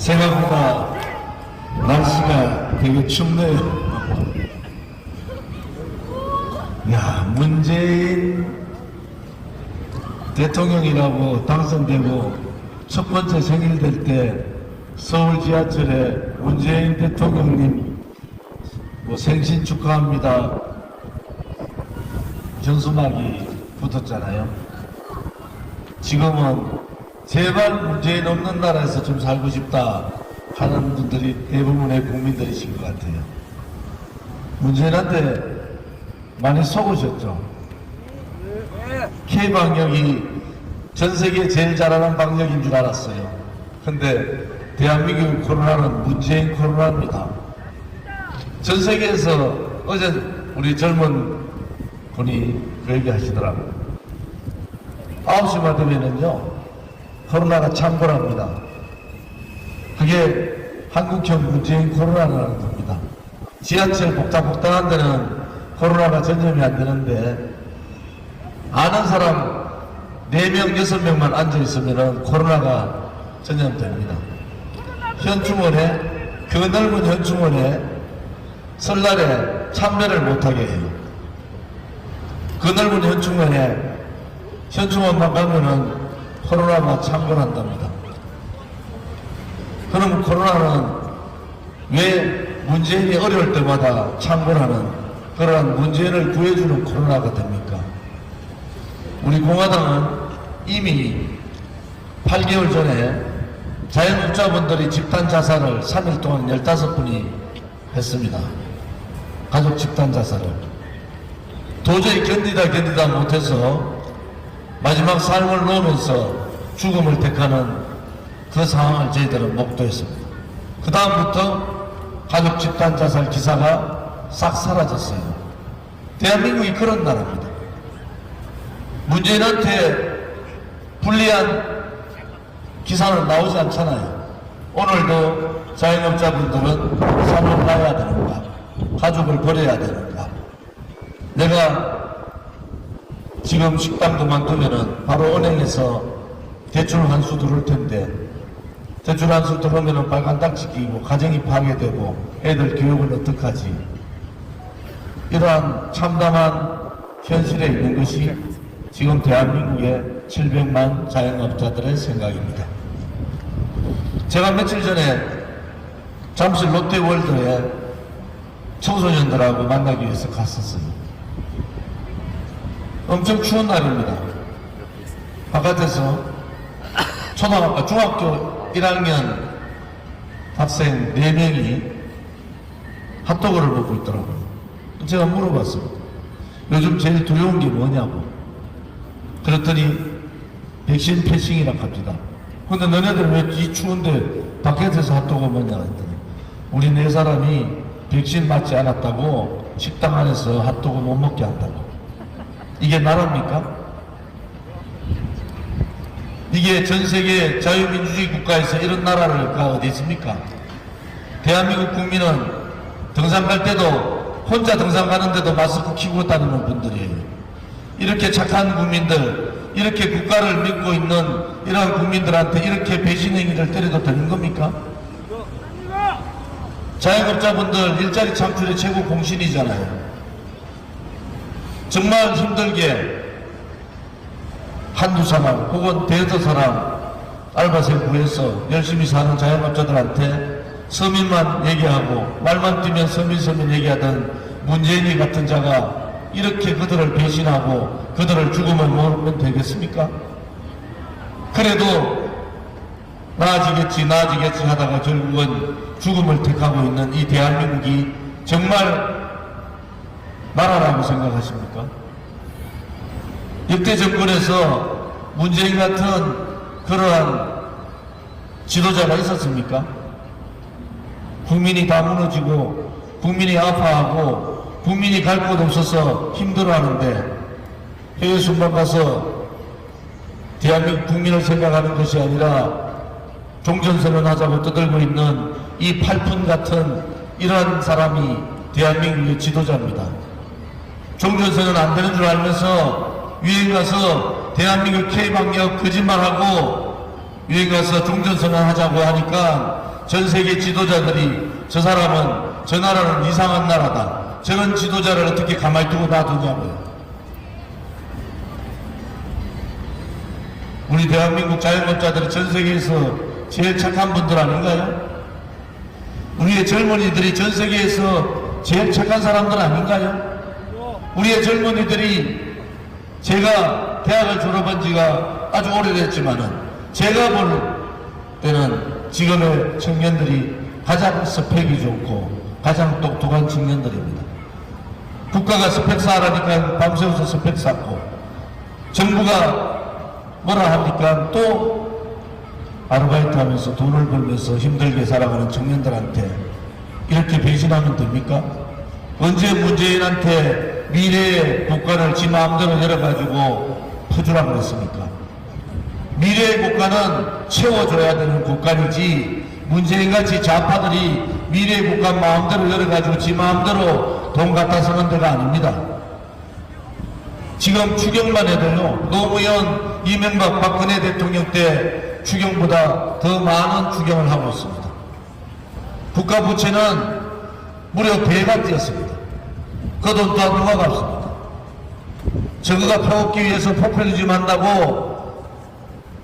생각보다 날씨가 되게 춥네요. 야, 문재인 대통령이라고 당선되고 첫 번째 생일 될 때 서울 지하철에 문재인 대통령님 생신 축하합니다 현수막이 붙었잖아요. 지금은 제발 문재인 없는 나라에서 좀 살고 싶다 하는 분들이 대부분의 국민들이신 것 같아요. 문재인한테 많이 속으셨죠. K방역이 전 세계 제일 잘하는 방역인 줄 알았어요. 근데 대한민국 코로나는 문재인 코로나입니다. 전 세계에서 어제 우리 젊은 분이 그 얘기 하시더라고요. 9시만 되면은요 코로나가 창궐합니다. 그게 한국형 문재인 코로나라는 겁니다. 지하철 복닥복닥한 데는 코로나가 전염이 안 되는데 아는 사람 4명, 6명만 앉아있으면 코로나가 전염됩니다. 현충원에, 그 넓은 현충원에 설날에 참배를 못하게 해요. 그 넓은 현충원만 가면은 코로나가 창궐한답니다. 그럼 코로나는 왜 문재인이 어려울 때마다 창궐하는 그러한 문재인을 구해주는 코로나가 됩니까? 우리 공화당은 이미 8개월 전에 자영업자분들이 집단 자살을 3일 동안 15분이 했습니다. 가족 집단 자살을. 도저히 견디다 못해서 마지막 삶을 놓으면서 죽음을 택하는 그 상황을 저희들은 목도했습니다. 그 다음부터 가족 집단 자살 기사가 싹 사라졌어요. 대한민국이 그런 나라입니다. 문재인한테 불리한 기사는 나오지 않잖아요. 오늘도 자영업자분들은 삶을 놔야 되는가, 가족을 버려야 되는가. 내가 지금 식당 그만두면은 바로 은행에서 대출 한 수 들어올 텐데 대출 한 수 들어오면은 빨간 딱지 끼고 가정이 파괴되고 애들 교육은 어떡하지? 이러한 참담한 현실에 있는 것이 지금 대한민국의 700만 자영업자들의 생각입니다. 제가 며칠 전에 잠실 롯데월드에 청소년들하고 만나기 위해서 갔었어요. 엄청 추운 날입니다. 바깥에서 중학교 1학년 학생 4명이 핫도그를 먹고 있더라고요. 제가 물어봤습니다. 요즘 제일 두려운 게 뭐냐고. 그랬더니 백신 패싱이라 합니다. 근데 너네들 왜 이 추운데 밖에서 핫도그 먹냐 했더니 우리 4사람이 백신 맞지 않았다고 식당 안에서 핫도그 못 먹게 한다고. 이게 나라입니까? 이게 전 세계 자유민주주의 국가에서 이런 나라가 어디 있습니까? 대한민국 국민은 등산 갈 때도 혼자 등산 가는데도 마스크 끼고 다니는 분들이에요. 이렇게 착한 국민들, 이렇게 국가를 믿고 있는 이러한 국민들한테 이렇게 배신 행위를 때려도 되는 겁니까? 자영업자분들 일자리 창출의 최고 공신이잖아요. 정말 힘들게 한두 사람 혹은 대여섯 사람 알바생 구해서 열심히 사는 자영업자들한테 서민만 얘기하고 말만 뛰면 서민 얘기하던 문재인이 같은 자가 이렇게 그들을 배신하고 그들을 죽음을 모으면 되겠습니까? 그래도 나아지겠지 하다가 결국은 죽음을 택하고 있는 이 대한민국이 정말 나라라고 생각하십니까? 역대 정권에서 문재인 같은 그러한 지도자가 있었습니까? 국민이 다 무너지고 국민이 아파하고 국민이 갈 곳 없어서 힘들어하는데 해외 순방 가서 대한민국 국민을 생각하는 것이 아니라 종전선언 하자고 떠들고 있는 이 팔푼 같은 이러한 사람이 대한민국의 지도자입니다. 종전선언 안 되는 줄 알면서 유엔 가서 대한민국 K방역 거짓말하고 유엔 가서 종전선언 하자고 하니까 전 세계 지도자들이 저 사람은 저 나라는 이상한 나라다, 저런 지도자를 어떻게 가만히 두고 놔두냐고요. 우리 대한민국 자영업자들이 전 세계에서 제일 착한 분들 아닌가요? 우리의 젊은이들이 전 세계에서 제일 착한 사람들 아닌가요? 우리의 젊은이들이, 제가 대학을 졸업한 지가 아주 오래됐지만은 제가 볼 때는 지금의 청년들이 가장 스펙이 좋고 가장 똑똑한 청년들입니다. 국가가 스펙 쌓으라니까 밤새워서 스펙 쌓고, 정부가 뭐라 하니까 또 아르바이트 하면서 돈을 벌면서 힘들게 살아가는 청년들한테 이렇게 배신하면 됩니까? 언제 문재인한테 미래의 국가를 지 마음대로 열어가지고 퍼주라고 그랬습니까? 미래의 국가는 채워줘야 되는 국가이지, 문재인같이 좌파들이 미래의 국가 마음대로 열어가지고 지 마음대로 돈 갖다 쓰는 데가 아닙니다. 지금 추경만 해도요, 노무현, 이명박, 박근혜 대통령 때 추경보다 더 많은 추경을 하고 있습니다. 국가 부채는 무려 배가 뛰었습니다. 그 돈 또한 누가 갚습니다. 저거가 펴먹기 위해서 포퓰리즘 한다고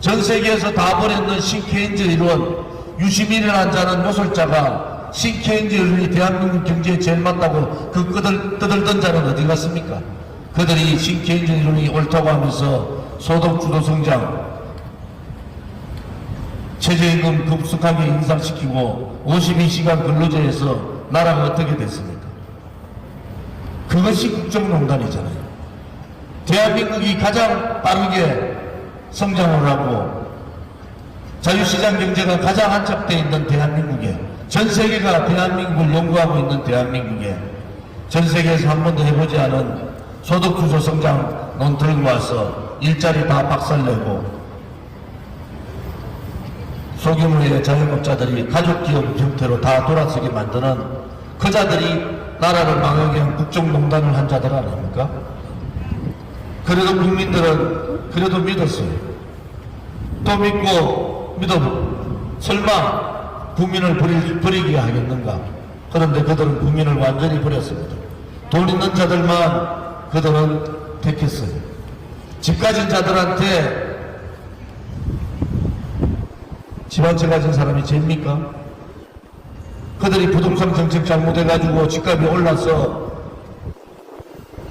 전 세계에서 다 버렸는 신케인즈 이론, 유시민이라는 자는 모술자가 신케인즈 이론이 대한민국 경제에 제일 맞다고 그 떠들던 자는 어디 갔습니까? 그들이 신케인즈 이론이 옳다고 하면서 소득주도 성장, 최저임금 급속하게 인상시키고 52시간 근로제에서 나라가 어떻게 됐습니까? 그것이 국정농단이잖아요. 대한민국이 가장 빠르게 성장을 하고 자유시장 경제가 가장 한착되어 있는 대한민국에, 전 세계가 대한민국을 연구하고 있는 대한민국에 전 세계에서 한 번도 해보지 않은 소득주도 성장론 들고 와서 일자리 다 박살내고 소규모의 자영업자들이 가족기업 형태로 다 돌아서게 만드는 그 자들이 나라를 망하게 한 국정농단을 한 자들 아닙니까? 그래도 국민들은 그래도 믿었어요. 또 믿고 설마 국민을 버리게 하겠는가? 그런데 그들은 국민을 완전히 버렸습니다. 돈 있는 자들만 그들은 택했어요. 집 가진 자들한테, 집 한 채 가진 사람이 죄입니까? 그들이 부동산 정책 잘못해가지고 집값이 올라서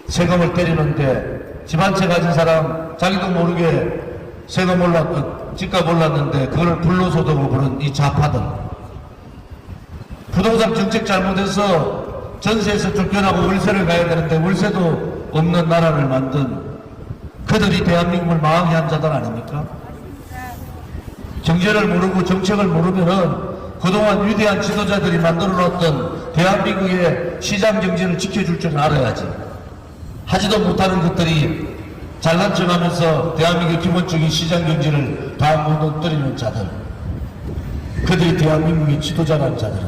세금을 때리는데, 집 한 채 가진 사람 자기도 모르게 세금 집값 올랐는데 그걸 불로소득으로 부른 이 좌파들, 부동산 정책 잘못해서 전세에서 쫓겨나고 월세를 가야 되는데 월세도 없는 나라를 만든 그들이 대한민국을 망하게 한 자들 아닙니까? 경제를 모르고 정책을 모르면은 그동안 위대한 지도자들이 만들어 놨던 대한민국의 시장 경제를 지켜줄 줄 알아야지. 하지도 못하는 것들이 잘난 척 하면서 대한민국의 기본적인 시장 경제를 다 무너뜨리는 자들, 그들이 대한민국의 지도자라는 자들은,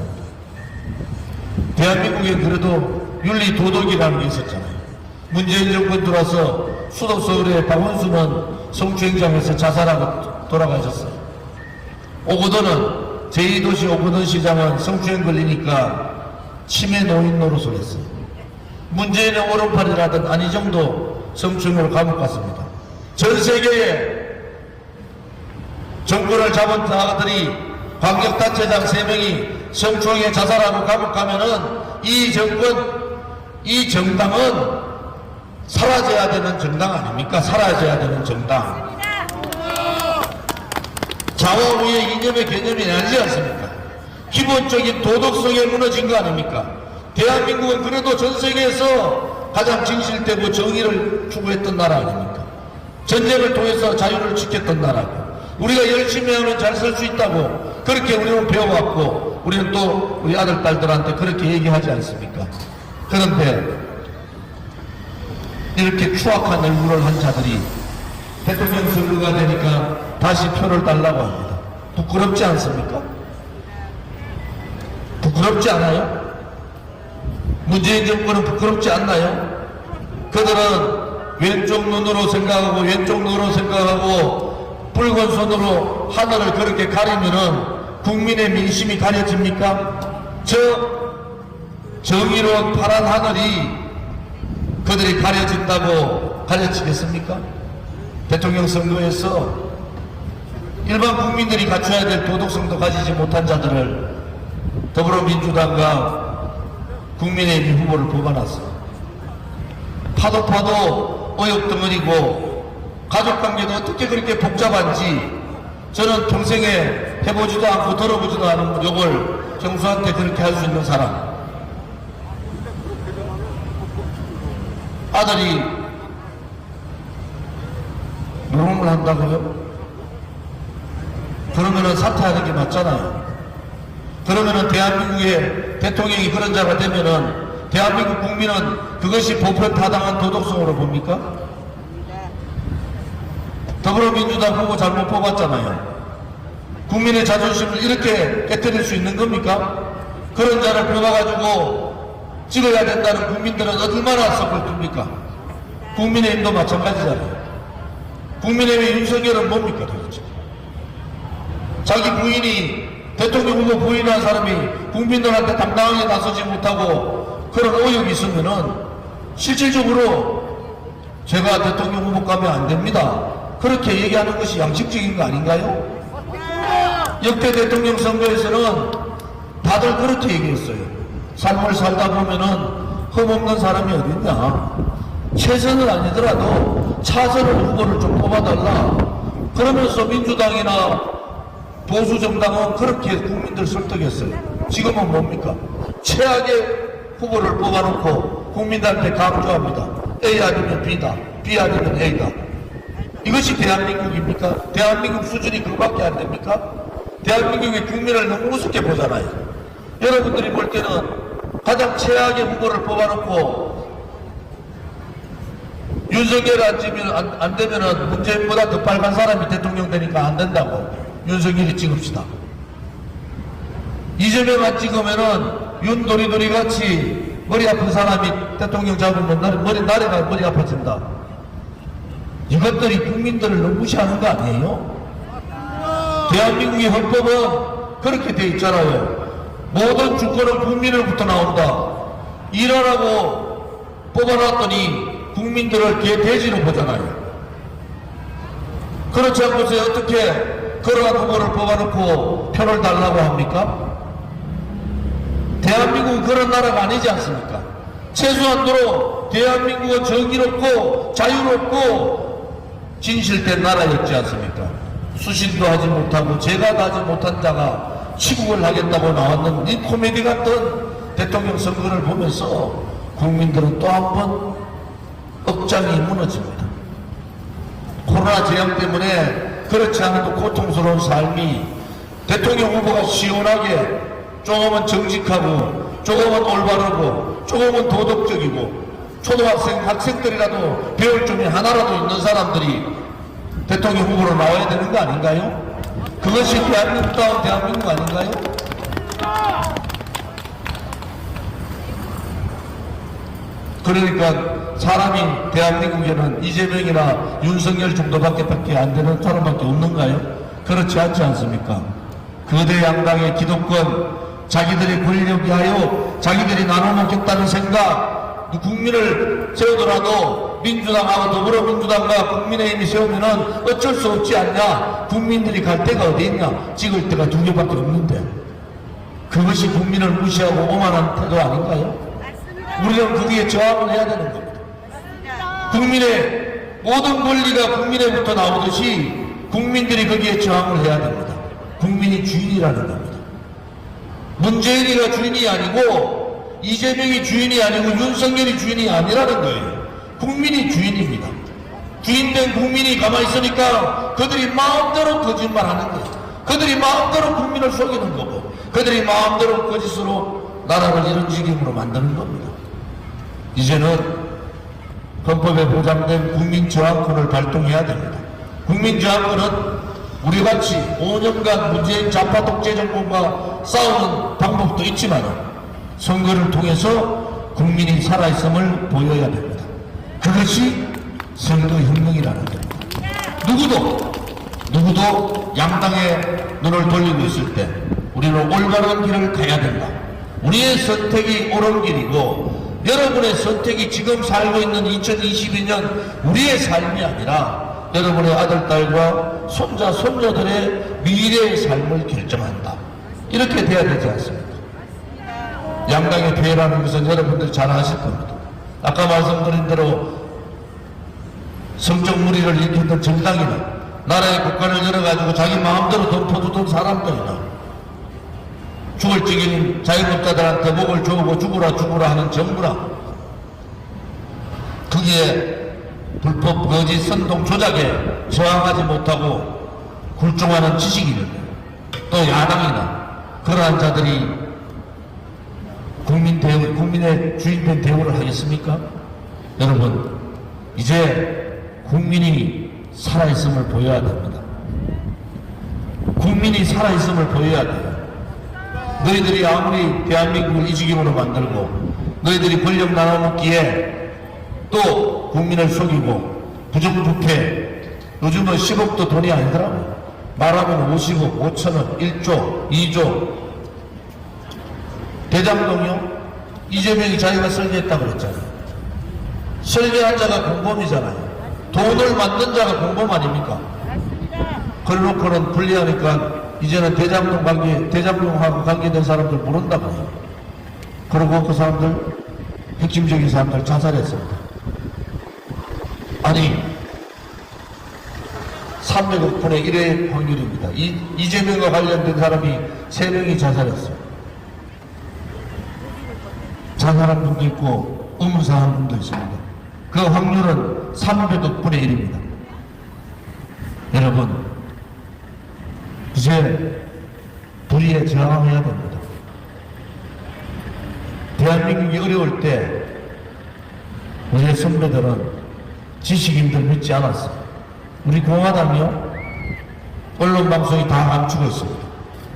대한민국에 그래도 윤리 도덕이라는 게 있었잖아요. 문재인 정권 들어와서 수도 서울의 박원순은 성추행장에서 자살하고 돌아가셨어요. 오거돈은, 제2도시 오거돈 시장은 성추행 걸리니까 치매 노인 노릇을 했어요. 문재인의 오른팔이라던 안희정도 성추행으로 감옥 갔습니다. 전 세계에 정권을 잡은 자들이 광역단체장 3명이 성추행에 자살하고 감옥 가면은 이 정권, 이 정당은 사라져야 되는 정당 아닙니까? 사라져야 되는 정당. 좌와 우의 이념의 개념이 아니지 않습니까? 기본적인 도덕성에 무너진 거 아닙니까? 대한민국은 그래도 전 세계에서 가장 진실되고 정의를 추구했던 나라 아닙니까? 전쟁을 통해서 자유를 지켰던 나라고, 우리가 열심히 하면 잘 살 수 있다고 그렇게 우리는 배워왔고, 우리는 또 우리 아들, 딸들한테 그렇게 얘기하지 않습니까? 그런데 이렇게 추악한 얼굴을 한 자들이 대통령 선거가 되니까 다시 표를 달라고 합니다. 부끄럽지 않습니까? 부끄럽지 않아요? 문재인 정권은 부끄럽지 않나요? 그들은 왼쪽 눈으로 생각하고 왼쪽 눈으로 생각하고 붉은 손으로 하늘을 그렇게 가리면은 국민의 민심이 가려집니까? 저 정의로운 파란 하늘이 그들이 가려진다고 가려지겠습니까? 대통령 선거에서 일반 국민들이 갖춰야 될 도덕성도 가지지 못한 자들을 더불어민주당과 국민의힘 후보를 뽑아놨어. 파도 어역덩어리고 가족관계도 어떻게 그렇게 복잡한지 저는 평생에 해보지도 않고 들어보지도 않은 욕을 경수한테 그렇게 할 수 있는 사람. 아들이 노름을 한다고요? 그러면은 사퇴하는 게 맞잖아요. 그러면은 대한민국의 대통령이 그런 자가 되면은 대한민국 국민은 그것이 보편타당한 도덕성으로 봅니까? 더불어민주당 후보 잘못 뽑았잖아요. 국민의 자존심을 이렇게 깨뜨릴 수 있는 겁니까? 그런 자를 뽑아가지고 찍어야 된다는 국민들은 얼마나 썩을 둡니까? 국민의힘도 마찬가지잖아요. 국민의힘의 윤석열은 뭡니까 도대체? 자기 부인이 대통령 후보 부인한 사람이 국민들한테 당당하게 나서지 못하고 그런 의혹이 있으면은 실질적으로 제가 대통령 후보 가면 안 됩니다. 그렇게 얘기하는 것이 양식적인 거 아닌가요? 역대 대통령 선거에서는 다들 그렇게 얘기했어요. 삶을 살다 보면은 흠없는 사람이 어딨냐. 최선은 아니더라도 차선을 후보를 좀 뽑아달라. 그러면서 민주당이나 보수정당은 그렇게 국민들 설득했어요. 지금은 뭡니까? 최악의 후보를 뽑아놓고 국민들한테 강조합니다. A 아니면 B다. B 아니면 A다. 이것이 대한민국입니까? 대한민국 수준이 그밖에 안 됩니까? 대한민국의 국민을 너무 우습게 보잖아요. 여러분들이 볼 때는 가장 최악의 후보를 뽑아놓고 윤석열 안 되면은 문재인보다 더 빨간 사람이 대통령 되니까 안 된다고 윤석열이 찍읍시다. 이재명 안 찍으면은 윤도리도리 같이 머리 아픈 사람이 대통령 잡으면 나래가 머리 아파진다. 이것들이 국민들을 너무 무시하는 거 아니에요? 대한민국의 헌법은 그렇게 돼 있잖아요. 모든 주권은 국민으로부터 나온다. 일하라고 뽑아놨더니 국민들을 개돼지로 보잖아요. 그렇지 않고서 어떻게 그러한 후보를 뽑아놓고 표를 달라고 합니까? 대한민국은 그런 나라가 아니지 않습니까? 최소한도로 대한민국은 정의롭고 자유롭고 진실된 나라였지 않습니까? 수신도 하지 못하고 죄가 하지 못한 자가 치국을 하겠다고 나왔는 이 코미디 같은 대통령 선거를 보면서 국민들은 또 한 번 억장이 무너집니다. 코로나 재앙 때문에 그렇지 않아도 고통스러운 삶이 대통령 후보가 시원하게 조금은 정직하고 조금은 올바르고 조금은 도덕적이고 학생들이라도 배울 점이 하나라도 있는 사람들이 대통령 후보로 나와야 되는 거 아닌가요? 그것이 대한민국다운 대한민국 아닌가요? 그러니까 사람이 대한민국에는 이재명이나 윤석열 정도밖에 안 되는 사람밖에 없는가요? 그렇지 않지 않습니까? 거대 양당의 기득권, 자기들이 권력 위하여 자기들이 나눠먹겠다는 생각, 국민을 세우더라도 민주당하고 더불어민주당과 국민의힘이 세우면은 어쩔 수 없지 않냐. 국민들이 갈 데가 어디 있냐. 찍을 데가 두 개밖에 없는데. 그것이 국민을 무시하고 오만한 태도 아닌가요? 우리는 거기에 저항을 해야 되는 겁니다. 국민의 모든 권리가 국민에부터 나오듯이 국민들이 거기에 저항을 해야 됩니다. 국민이 주인이라는 겁니다. 문재인이가 주인이 아니고 이재명이 주인이 아니고 윤석열이 주인이 아니라는 거예요. 국민이 주인입니다. 주인된 국민이 가만히 있으니까 그들이 마음대로 거짓말하는 거예요. 그들이 마음대로 국민을 속이는 거고 그들이 마음대로 거짓으로 나라를 이런 지경으로 만드는 겁니다. 이제는 헌법에 보장된 국민저항권을 발동해야 됩니다. 국민저항권은 우리같이 5년간 문재인 좌파 독재 정권과 싸우는 방법도 있지만 선거를 통해서 국민이 살아있음을 보여야 됩니다. 그것이 선거혁명이라는 겁니다. 누구도 양당에 눈을 돌리고 있을 때 우리는 올바른 길을 가야 된다. 우리의 선택이 옳은 길이고 여러분의 선택이 지금 살고 있는 2022년 우리의 삶이 아니라 여러분의 아들, 딸과 손자, 손녀들의 미래의 삶을 결정한다. 이렇게 돼야 되지 않습니까? 양당의 대회라는 것은 여러분들 잘 아실 겁니다. 아까 말씀드린 대로 성적 무리를 일으켰던 정당이나 나라의 국가를 열어가지고 자기 마음대로 돈 퍼주던 사람들이나 죽을 지경인 자영업자들한테 목을 조우고 죽으라 하는 정부나 거기에 불법 거짓 선동 조작에 저항하지 못하고 굴종하는 지식인들 또 야당이나 그러한 자들이 국민의 주인된 대우를 하겠습니까? 여러분, 이제 국민이 살아있음을 보여야 됩니다. 국민이 살아있음을 보여야 돼요. 너희들이 아무리 대한민국을 이 지경으로 만들고 너희들이 권력 나눠먹기에 또 국민을 속이고 부정부패, 요즘은 10억도 돈이 아니더라고요. 말하면 50억, 5천억, 1조, 2조. 대장동이요? 이재명이 자기가 설계했다고 그랬잖아요. 설계한 자가 공범이잖아요. 돈을 만든 자가 공범 아닙니까? 그러놓고는 불리하니까 이제는 대장동하고 관계된 사람들 모른다고요. 그리고 그 사람들, 핵심적인 사람들 자살했습니다. 아니, 300억 분의 1의 확률입니다. 이재명과 관련된 사람이 3명이 자살했어요. 자살한 분도 있고 의문사한 분도 있습니다. 그 확률은 300억 분의 1입니다. 여러분, 이제 불의에 저항해야 됩니다. 대한민국이 어려울 때 우리의 선배들은 지식인들 믿지 않았어요. 우리 공화당이요, 언론방송이 다 감추고 있습니다.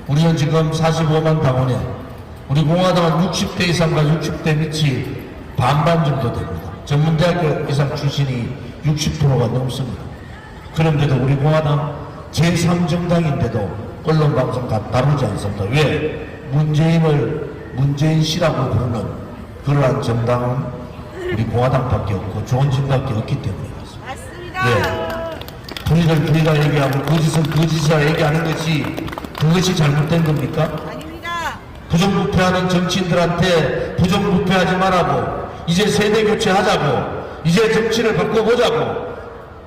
우리는 지금 45만 당원에 우리 공화당은 60대 이상과 60대 밑이 반반 정도 됩니다. 전문대학교 이상 출신이 60%가 넘습니다. 그런데도 우리 공화당 제3정당인데도 언론방송 다 다루지 않습니다. 왜? 문재인 씨라고 부르는 그러한 정당은 우리 공화당밖에 없고 좋은 정당밖에 없기 때문에 그렇습니다. 왜? 불의를 불의라 얘기하고 거짓을 거짓이라 얘기하는 것이 그것이 잘못된 겁니까? 아닙니다. 부정부패하는 정치인들한테 부정부패하지 말라고, 이제 세대 교체하자고, 이제 정치를 바꿔보자고,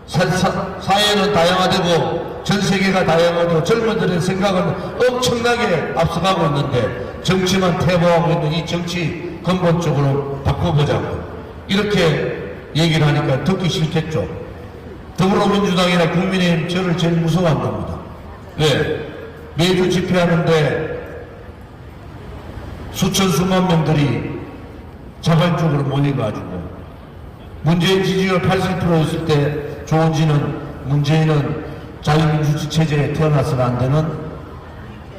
사회는 다양화되고 전 세계가 다양하고 젊은들의 생각은 엄청나게 앞서가고 있는데 정치만 퇴보하고 있는 이 정치 근본적으로 바꿔보자고 이렇게 얘기를 하니까 듣기 싫겠죠. 더불어민주당이나 국민의힘 저를 제일 무서워한 겁니다. 왜? 매주 집회하는데 수천 수만 명들이 자발적으로 모여가지고 문재인 지지율 80%였을 때 문재인은 자유민주주의 체제에 태어나서는 안 되는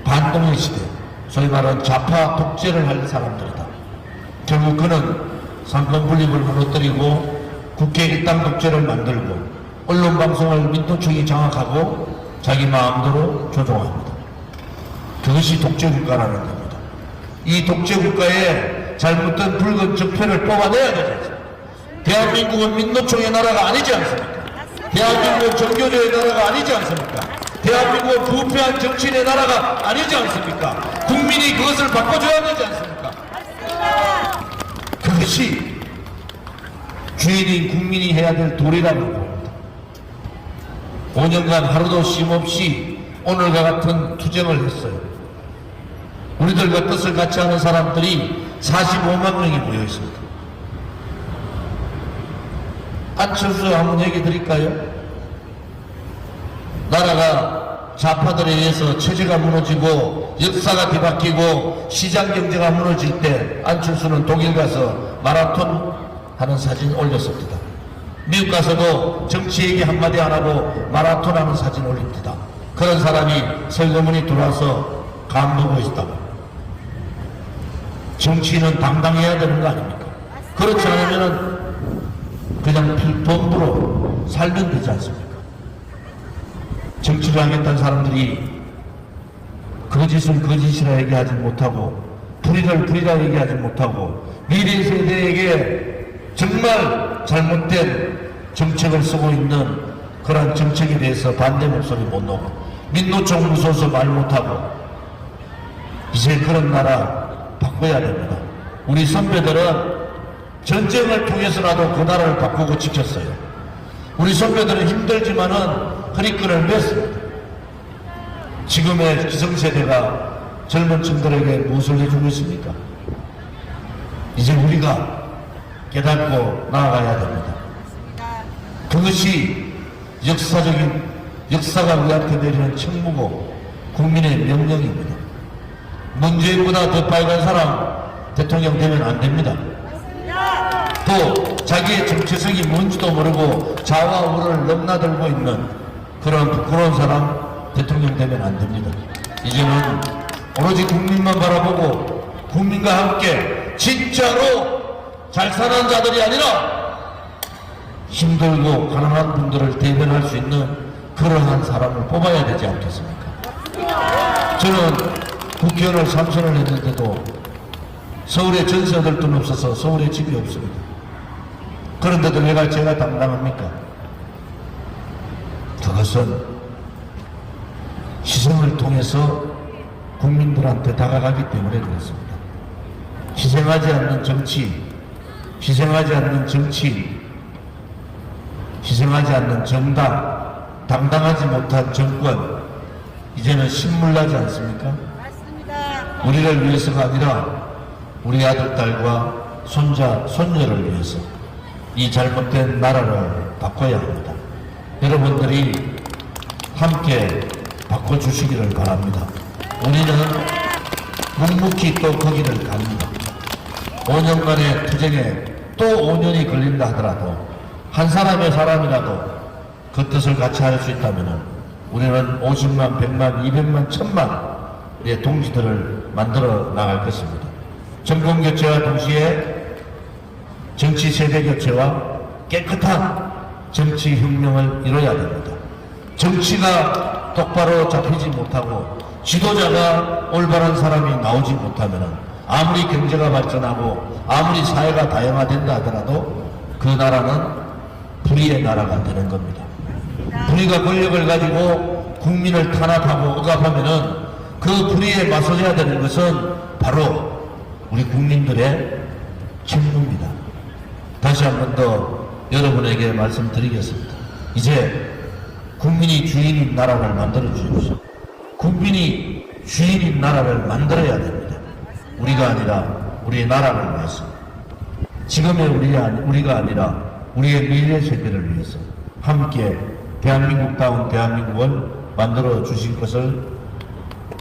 반동의 시대, 소위 말하는 좌파 독재를 할 사람들이다. 결국 그는 상권 분립을 무너뜨리고 국회 일당 독재를 만들고 언론방송을 민노총이 장악하고 자기 마음대로 조종합니다. 그것이 독재국가라는 겁니다. 이 독재국가에 잘못된 붉은 적폐를 뽑아내야 되죠. 대한민국은 민노총의 나라가 아니지 않습니까? 대한민국은 정교조의 나라가 아니지 않습니까? 대한민국은 부패한 정치인의 나라가 아니지 않습니까? 국민이 그것을 바꿔줘야 되지 않습니까? 그것이 주인인 국민이 해야 될 도리라고 봅니다. 5년간 하루도 쉼없이 오늘과 같은 투쟁을 했어요. 우리들과 뜻을 같이 하는 사람들이 45만 명이 모여 있습니다. 안철수 한번 얘기 드릴까요? 나라가 좌파들에 의해서 체제가 무너지고 역사가 뒤바뀌고 시장 경제가 무너질 때 안철수는 독일 가서 마라톤 하는 사진 올렸습니다. 미국 가서도 정치 얘기 한마디 안 하고 마라톤 하는 사진 올립니다. 그런 사람이 설거문이 들어와서 간보고 있다고. 정치인은 당당해야 되는 거 아닙니까? 그렇지 않으면 그냥 범부로 살면 되지 않습니까? 정치를 하겠다는 사람들이 거짓을 거짓이라 얘기하지 못하고 불의를 불의라 얘기하지 못하고 미래 세대에게 정말 잘못된 정책을 쓰고 있는 그런 정책에 대해서 반대 목소리 못 내고 민노총 무서워서 말 못하고 이제 그런 나라 바꿔야 됩니다. 우리 선배들은 전쟁을 통해서라도 그 나라를 바꾸고 지켰어요. 우리 선배들은 힘들지만은 허리끈을 맸습니다. 지금의 기성세대가 젊은 층들에게 무엇을 해주고 있습니까? 이제 우리가 깨닫고 나아가야 됩니다. 그것이 역사가 우리한테 내리는 책무고 국민의 명령입니다. 문재인보다 더 빨간 사람 대통령 되면 안 됩니다. 또 자기의 정체성이 뭔지도 모르고 자와 우를 넘나들고 있는 그런 부끄러운 사람 대통령 되면 안 됩니다. 이제는 오로지 국민만 바라보고 국민과 함께 진짜로 잘 사는 자들이 아니라 힘들고 가난한 분들을 대변할 수 있는 그러한 사람을 뽑아야 되지 않겠습니까? 저는 국회의원을 3선을 했는데도 서울에 전세 얻을 돈 없어서 서울에 집이 없습니다. 그런데도 왜 제가 담당합니까? 그것은 희생을 통해서 국민들한테 다가가기 때문에 그렇습니다. 희생하지 않는 정치, 희생하지 않는 정치, 희생하지 않는 정당, 당당하지 못한 정권, 이제는 신물나지 않습니까? 맞습니다. 우리를 위해서가 아니라 우리 아들, 딸과 손자, 손녀를 위해서 이 잘못된 나라를 바꿔야 합니다. 여러분들이 함께 바꿔주시기를 바랍니다. 우리는 묵묵히 또 거기를 갑니다. 5년간의 투쟁에 또 5년이 걸린다 하더라도 한 사람의 사람이라도 그 뜻을 같이 할 수 있다면 우리는 50만, 100만, 200만, 1000만 우리의 동지들을 만들어 나갈 것입니다. 정권 교체와 동시에 정치 세대 교체와 깨끗한 정치 혁명을 이뤄야 됩니다. 정치가 똑바로 잡히지 못하고 지도자가 올바른 사람이 나오지 못하면 아무리 경제가 발전하고 아무리 사회가 다양화된다 하더라도 그 나라는 불의의 나라가 되는 겁니다. 불의가 권력을 가지고 국민을 탄압하고 억압하면은 그 불의에 맞서야 되는 것은 바로 우리 국민들의 책무입니다. 다시 한 번 더 여러분에게 말씀드리겠습니다. 이제 국민이 주인인 나라를 만들어 주십시오. 국민이 주인인 나라를 만들어야 됩니다. 우리가 아니라 우리의 나라를 위해서. 지금의 우리가 아니라 우리의 미래 세대를 위해서 함께 대한민국다운 대한민국을 만들어 주실 것을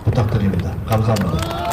부탁드립니다. 감사합니다.